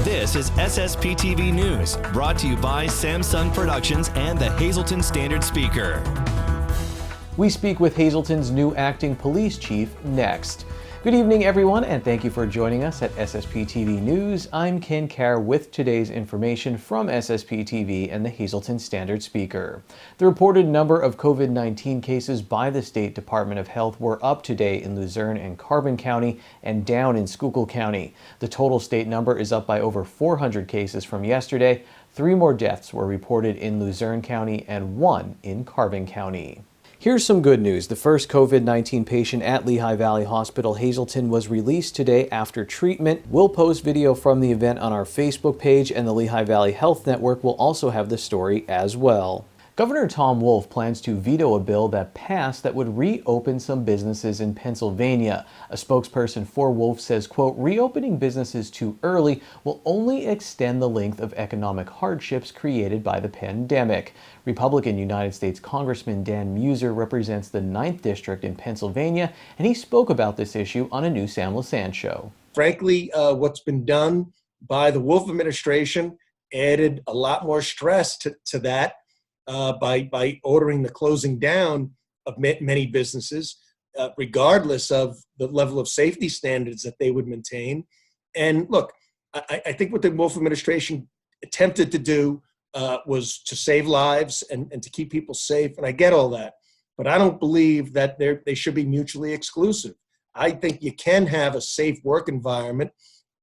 This is SSPTV News, brought to you by Samsung Productions and the Hazleton Standard Speaker. We speak with Hazleton's new acting police chief next. Good evening, everyone, and thank you for joining us at SSPTV News. I'm Ken Carr with today's information from SSPTV and the Hazleton Standard Speaker. The reported number of COVID-19 cases by the State Department of Health were up today in Luzerne and Carbon County and down in Schuylkill County. The total state number is up by over 400 cases from yesterday. 3 more deaths were reported in Luzerne County and 1 in Carbon County. Here's some good news. The first COVID-19 patient at Lehigh Valley Hospital Hazleton was released today after treatment. We'll post video from the event on our Facebook page, and the Lehigh Valley Health Network will also have the story as well. Governor Tom Wolf plans to veto a bill that passed that would reopen some businesses in Pennsylvania. A spokesperson for Wolf says, quote, reopening businesses too early will only extend the length of economic hardships created by the pandemic. Republican United States Congressman Dan Muser represents the 9th District in Pennsylvania, and he spoke about this issue on a new Sam Lassand show. Frankly, what's been done by the Wolf administration added a lot more stress to that. By ordering the closing down of many businesses, regardless of the level of safety standards that they would maintain. And look, I think what the Wolf administration attempted to do was to save lives and to keep people safe, and I get all that. But I don't believe that they should be mutually exclusive. I think you can have a safe work environment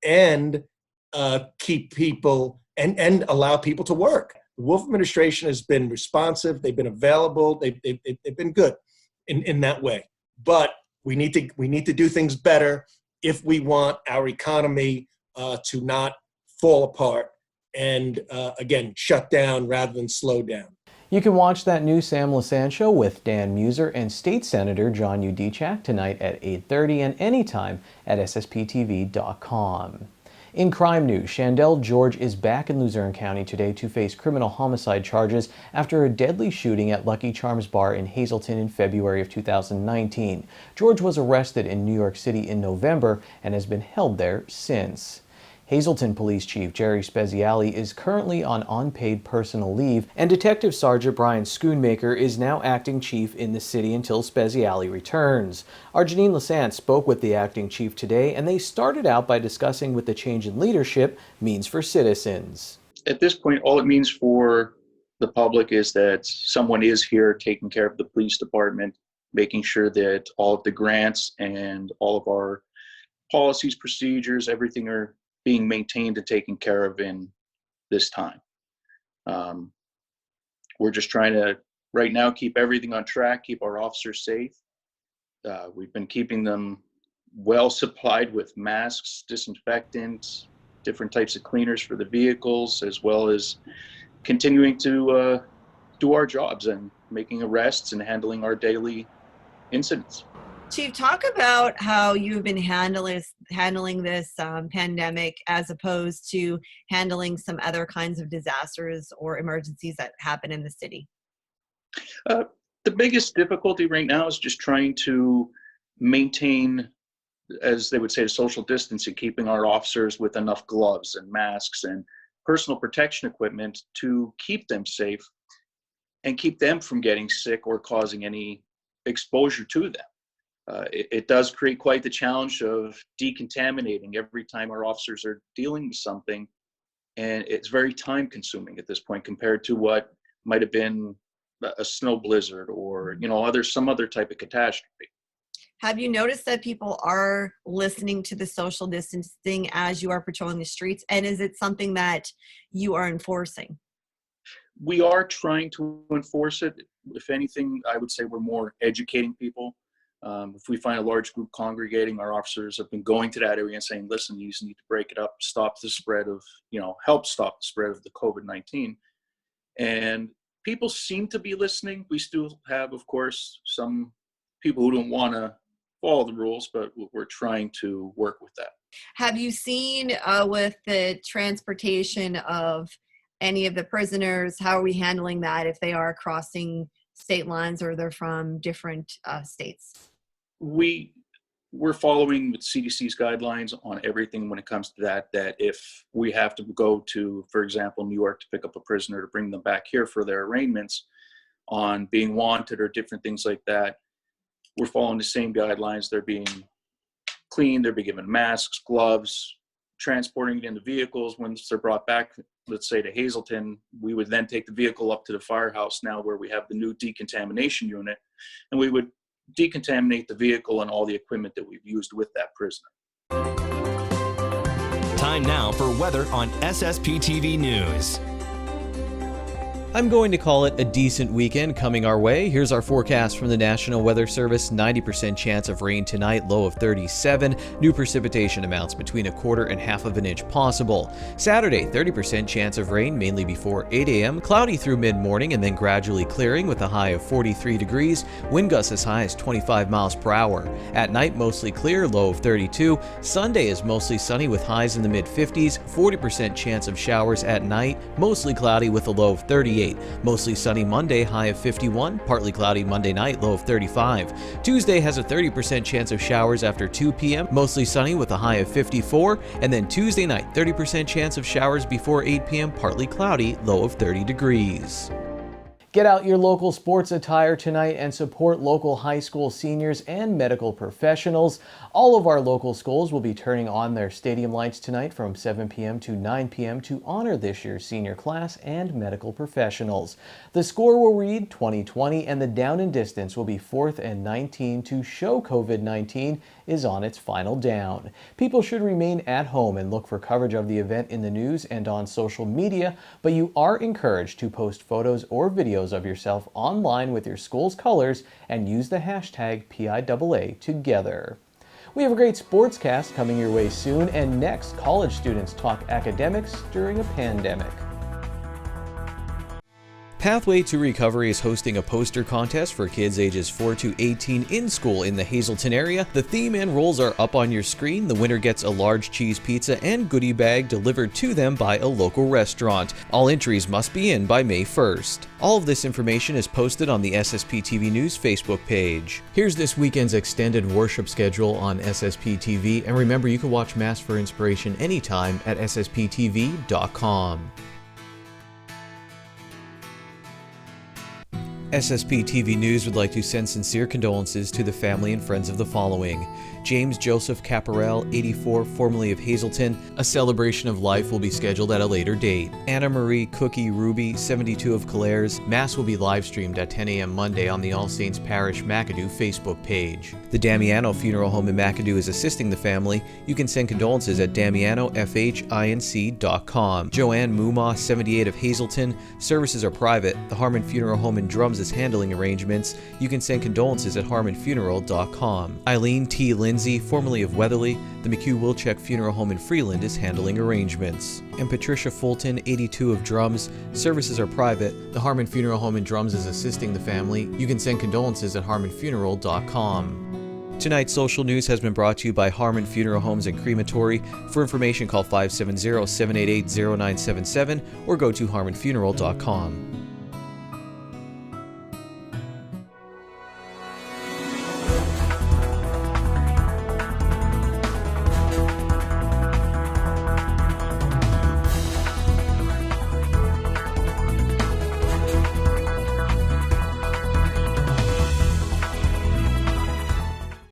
and keep people and allow people to work. The Wolf administration has been responsive. They've been available. They've been good in that way. But we need to do things better if we want our economy to not fall apart and again shut down rather than slow down. You can watch that new Sam Lassand show with Dan Muser and State Senator John Udechak tonight at 8:30 and anytime at ssptv.com. In crime news, Shandell George is back in Luzerne County today to face criminal homicide charges after a deadly shooting at Lucky Charms Bar in Hazleton in February of 2019. George was arrested in New York City in November and has been held there since. Hazleton Police Chief Jerry Speziale is currently on unpaid personal leave, and Detective Sergeant Brian Schoonmaker is now acting chief in the city until Speziale returns. Our Janine Lassand spoke with the acting chief today, and they started out by discussing what the change in leadership means for citizens. At this point, all it means for the public is that someone is here taking care of the police department, making sure that all of the grants and all of our policies, procedures, everything are being maintained and taken care of in this time. We're just trying to, right now, keep everything on track, keep our officers safe. We've been keeping them well supplied with masks, disinfectants, different types of cleaners for the vehicles, as well as continuing to do our jobs and making arrests and handling our daily incidents. Chief, talk about how you've been handling this pandemic as opposed to handling some other kinds of disasters or emergencies that happen in the city. The biggest difficulty right now is just trying to maintain, as they would say, social distancing, keeping our officers with enough gloves and masks and personal protection equipment to keep them safe and keep them from getting sick or causing any exposure to them. It does create quite the challenge of decontaminating every time our officers are dealing with something, and it's very time consuming at this point compared to what might have been a snow blizzard or some other type of catastrophe. Have you noticed that people are listening to the social distancing as you are patrolling the streets, and is it something that you are enforcing? We are trying to enforce it. If anything, I would say we're more educating people. If we find a large group congregating, our officers have been going to that area and saying, listen, you just need to break it up, stop the spread of, help stop the spread of the COVID-19. And people seem to be listening. We still have, of course, some people who don't want to follow the rules, but we're trying to work with that. Have you seen with the transportation of any of the prisoners, how are we handling that if they are crossing state lines, or they're from different states? We're following the CDC's guidelines on everything when it comes to that, that if we have to go to, for example, New York to pick up a prisoner to bring them back here for their arraignments on being wanted or different things like that, we're following the same guidelines. They're being cleaned, they're being given masks, gloves, transporting it into vehicles. Once they're brought back, let's say to Hazleton, we would then take the vehicle up to the firehouse now where we have the new decontamination unit, and we would decontaminate the vehicle and all the equipment that we've used with that prisoner. Time now for weather on SSPTV News. I'm going to call it a decent weekend coming our way. Here's our forecast from the National Weather Service. 90% chance of rain tonight, low of 37. New precipitation amounts between 1/4 and 1/2 inch possible. Saturday, 30% chance of rain, mainly before 8 a.m. Cloudy through mid-morning and then gradually clearing with a high of 43 degrees. Wind gusts as high as 25 miles per hour. At night, mostly clear, low of 32. Sunday is mostly sunny with highs in the mid-50s. 40% chance of showers at night, mostly cloudy with a low of 38. Mostly sunny Monday, high of 51. Partly cloudy Monday night, low of 35. Tuesday has a 30% chance of showers after 2 p.m. Mostly sunny with a high of 54. And then Tuesday night, 30% chance of showers before 8 p.m. Partly cloudy, low of 30 degrees. Get out your local sports attire tonight and support local high school seniors and medical professionals. All of our local schools will be turning on their stadium lights tonight from 7 p.m. to 9 p.m. to honor this year's senior class and medical professionals. The score will read 20-20 and the down and distance will be 4th and 19 to show COVID-19 is on its final down. People should remain at home and look for coverage of the event in the news and on social media, but you are encouraged to post photos or videos of yourself online with your school's colors and use the hashtag PIAA together. We have a great sportscast coming your way soon, and next, college students talk academics during a pandemic. Pathway to Recovery is hosting a poster contest for kids ages 4 to 18 in school in the Hazleton area. The theme and rules are up on your screen. The winner gets a large cheese pizza and goodie bag delivered to them by a local restaurant. All entries must be in by May 1st. All of this information is posted on the SSPTV News Facebook page. Here's this weekend's extended worship schedule on SSPTV, and remember you can watch Mass for Inspiration anytime at ssptv.com. SSPTV News would like to send sincere condolences to the family and friends of the following: James Joseph Caparel, 84, formerly of Hazleton. A celebration of life will be scheduled at a later date. Anna Marie Cookie Ruby, 72, of Calares. Mass will be live streamed at 10 a.m. Monday on the All Saints Parish McAdoo Facebook page. The Damiano Funeral Home in McAdoo is assisting the family. You can send condolences at damianofhinc.com. Joanne Muma, 78, of Hazleton. Services are private. The Harmon Funeral Home in Drums is handling arrangements. You can send condolences at harmonfuneral.com. Eileen T. Lindsay, formerly of Weatherly. The McHugh-Wilczek Funeral Home in Freeland is handling arrangements. And Patricia Fulton, 82, of Drums. Services are private. The Harmon Funeral Home in Drums is assisting the family. You can send condolences at harmonfuneral.com. Tonight's social news has been brought to you by Harmon Funeral Homes and Crematory. For information, call 570-788-0977 or go to harmonfuneral.com.